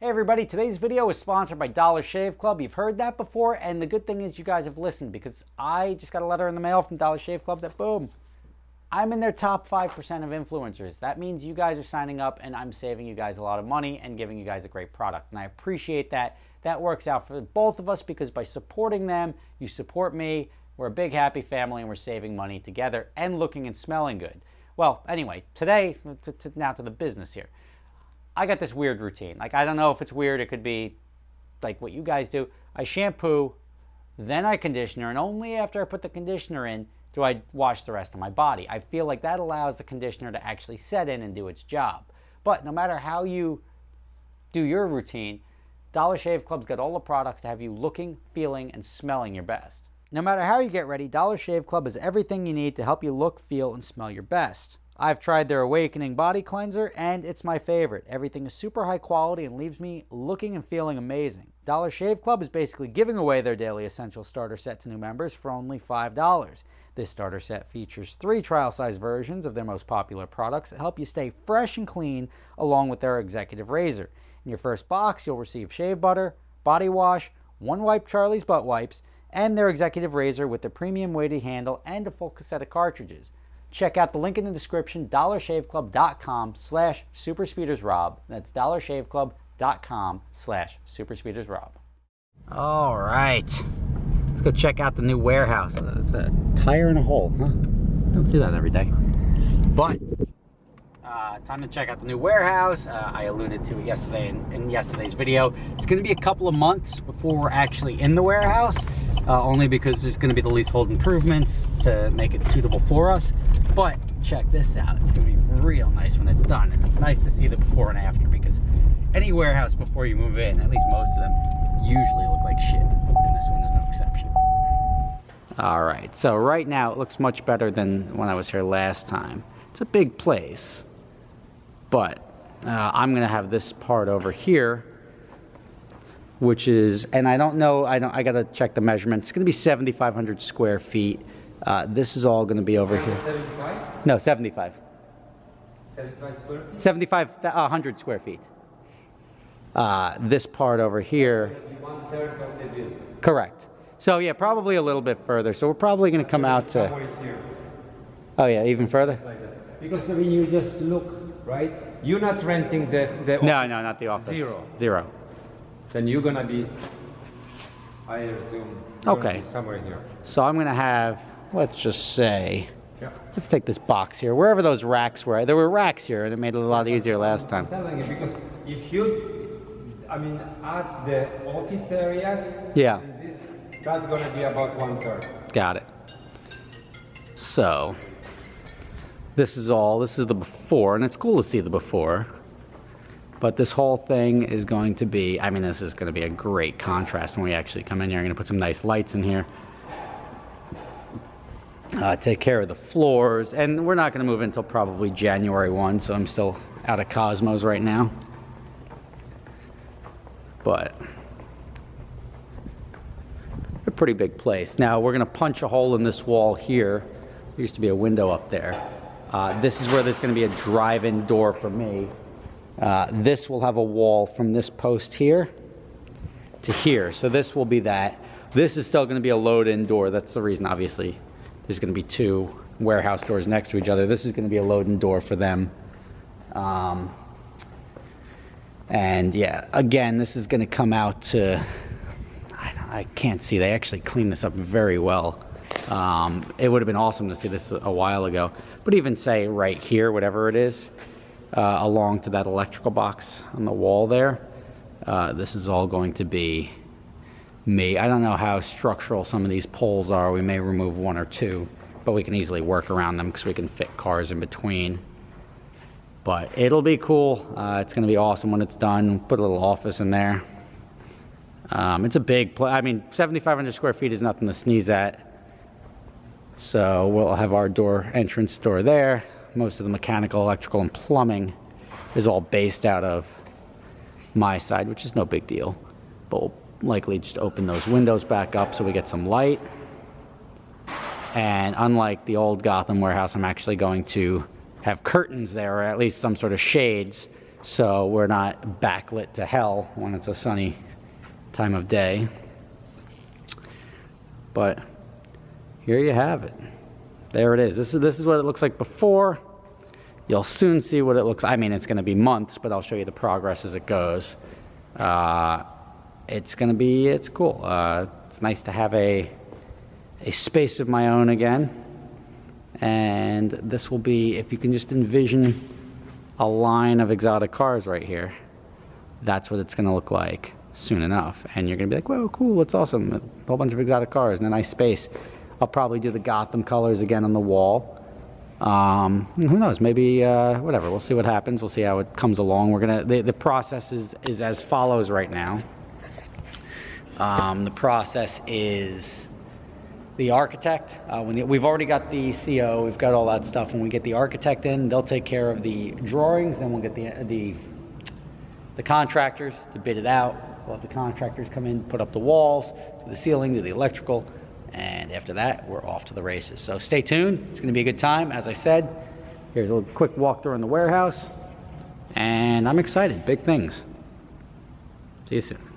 Hey everybody, today's video is sponsored by Dollar Shave Club. You've heard that before, and the good thing is you guys have listened because I just got a letter in the mail from Dollar Shave Club that boom, I'm in their top 5% of influencers. That means you guys are signing up and I'm saving you guys a lot of money and giving you guys a great product. And I appreciate that. That works out for both of us because by supporting them, you support me. We're a big happy family and we're saving money together and looking and smelling good. Well, anyway, today, now to the business here. I got this weird routine. Like, I don't know if it's weird. It could be like what you guys do. I shampoo, then I conditioner, and only after I put the conditioner in do I wash the rest of my body. I feel like that allows the conditioner to actually set in and do its job. But no matter how you do your routine, Dollar Shave Club's got all the products to have you looking, feeling, and smelling your best. No matter how you get ready, Dollar Shave Club has everything you need to help you look, feel, and smell your best. I've tried their Awakening Body Cleanser, and it's my favorite. Everything is super high quality and leaves me looking and feeling amazing. Dollar Shave Club is basically giving away their Daily Essential Starter Set to new members for only $5. This starter set features 3 trial-size versions of their most popular products that help you stay fresh and clean, along with their executive razor. In your first box, you'll receive shave butter, body wash, 1 wipe Charlie's butt wipes, and their executive razor with the premium weighted handle and a full cassette of cartridges. Check out the link in the description, dollarshaveclub.com/superspeedersRob. That's dollarshaveclub.com/superspeedersRob. All right, let's go check out the new warehouse. That's a tire in a hole, huh? Don't see that every day. But time to check out the new warehouse. I alluded to it yesterday in yesterday's video. It's going to be a couple of months before we're actually in the warehouse, only because there's going to be the leasehold improvements to make it suitable for us. But check this out. It's going to be real nice when it's done, and it's nice to see the before and after because any warehouse before you move in, at least most of them, usually look like shit, and this one is no exception. All right, so right now it looks much better than when I was here last time. It's a big place, but I'm going to have this part over here, which is, and I don't know, I got to check the measurements. It's going to be 7,500 square feet. This is all going to be over here. 75? No, 75. 75 square feet? 7,500 square feet. This part over here. 1/3 of the building. Correct. So yeah, probably a little bit further. So we're probably going to come out to. Here. Oh yeah, even further. Like that. Because when you just look, right? You're not renting the office. No, not the office. Zero. Then you're going to be, I assume, okay, somewhere here. So I'm going to have, let's just say, let's take this box here, wherever those racks were. There were racks here, and it made it a lot easier last time. I'm telling you, because if you, at the office areas, yeah, that's going to be about 1/3. Got it. So, this is the before, and it's cool to see the before. But this whole thing is going to be, this is going to be a great contrast when we actually come in here. I'm going to put some nice lights in here. Take care of the floors. And we're not going to move until probably January 1, so I'm still out of Cosmos right now. But a pretty big place. Now we're going to punch a hole in this wall here. There used to be a window up there. This is where there's going to be a drive-in door for me. This will have a wall from this post here to here. So this will be that. This is still going to be a load-in door. That's the reason, obviously, there's going to be 2 warehouse doors next to each other. This is going to be a load-in door for them. And yeah, again, this is going to come out to, I can't see. They actually cleaned this up very well. It would have been awesome to see this a while ago. But even say right here, whatever it is, along to that electrical box on the wall there. This is all going to be me. I don't know how structural some of these poles are. We may remove 1 or 2, but we can easily work around them because we can fit cars in between. But it'll be cool. It's going to be awesome when it's done. Put a little office in there. It's a big place. 7,500 square feet is nothing to sneeze at. So we'll have our entrance door there. Most of the mechanical, electrical, and plumbing is all based out of my side, which is no big deal. But we'll likely just open those windows back up so we get some light. And unlike the old Gotham warehouse, I'm actually going to have curtains there, or at least some sort of shades, so we're not backlit to hell when it's a sunny time of day. But here you have it. There it is. This is what it looks like before. You'll soon see what it looks like. I mean, it's going to be months, but I'll show you the progress as it goes. It's cool. It's nice to have a space of my own again. And this will be, if you can just envision a line of exotic cars right here, that's what it's going to look like soon enough. And you're going to be like, whoa, cool, that's awesome. A whole bunch of exotic cars in a nice space. I'll probably do the Gotham colors again on the wall. Who knows, maybe, whatever, we'll see what happens. We'll see how it comes along. The process is as follows right now. The process is the architect. We've already got the CO, we've got all that stuff. When we get the architect in, they'll take care of the drawings, then we'll get the contractors to bid it out. We'll have the contractors come in, put up the walls, do the ceiling, do the electrical, and after that, we're off to the races. So stay tuned. It's going to be a good time. As I said, here's a little quick walkthrough in the warehouse, and I'm excited. Big things. See you soon.